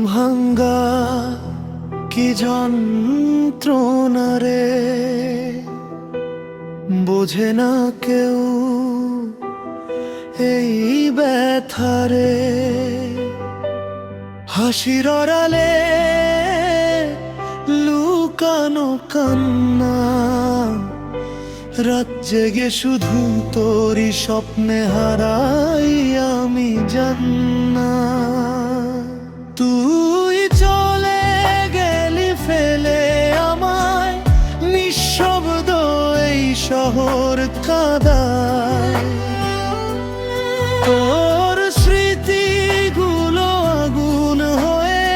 ভাঙ্গা কি যন্ত্রণা রে, বোঝে না কেউ এই ব্যথারে। হাসির আড়ালে লুকানো কান্না, রাত জেগে শুধু তোরই স্বপ্নে হারাই আমি জান্না। তুই চলে গেলি ফেলে আমায় নিঃশব্দ এই শহর কাঁদায়। তোর স্মৃতিগুলো আগুন হয়ে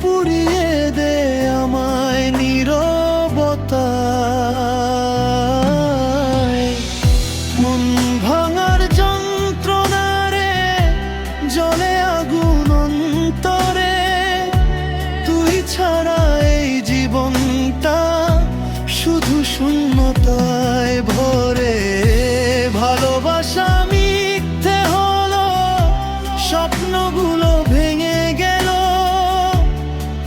পুড়িয়ে দে আমায় নীরবতায়। মন ভাঙার যন্ত্রণা রে, জ্বলে আগুন অন্তরে। তুই ছাড়া এই জীবনটা শুধু শূন্যতায় ভরে। ভালোবাসা মিথ্যে হলো, স্বপ্নগুলো ভেঙে গেল।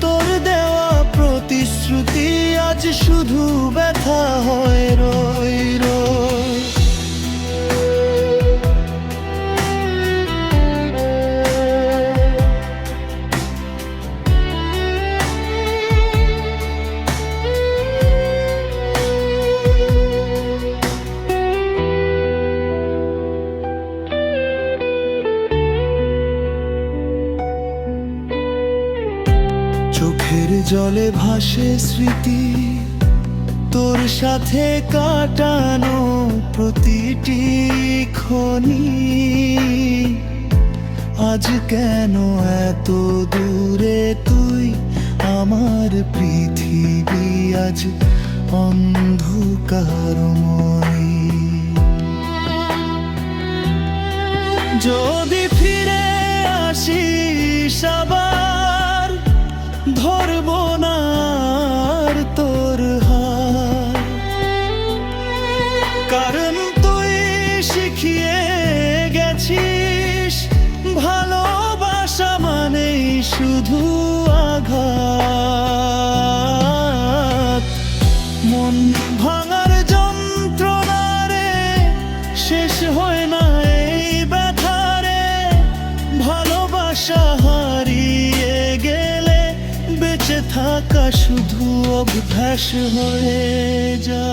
তোর দেওয়া প্রতিশ্রুতি আজ শুধু ব্যথা হয় রই রই। চোখের জলে ভাসে স্মৃতি, তোর সাথে কাটানো প্রতিটি ক্ষণি। আজ কেন এত দূরে তুই, আমার পৃথিবী আজ অন্ধকারময়। যদি ফিরে আসিস আবার, ধরব না আর তোর হাত। কারণ তুই শিখিয়ে গেছিস, ভালোবাসা মানেই শুধু আঘাত। মন ভাঙার যন্ত্রণা রে, শেষ হয় না এই ব্যথারে। ভালোবাসা হারিয়ে গেলে বেঁচে থাকা শুধু অভ্যাস হয়ে যায়।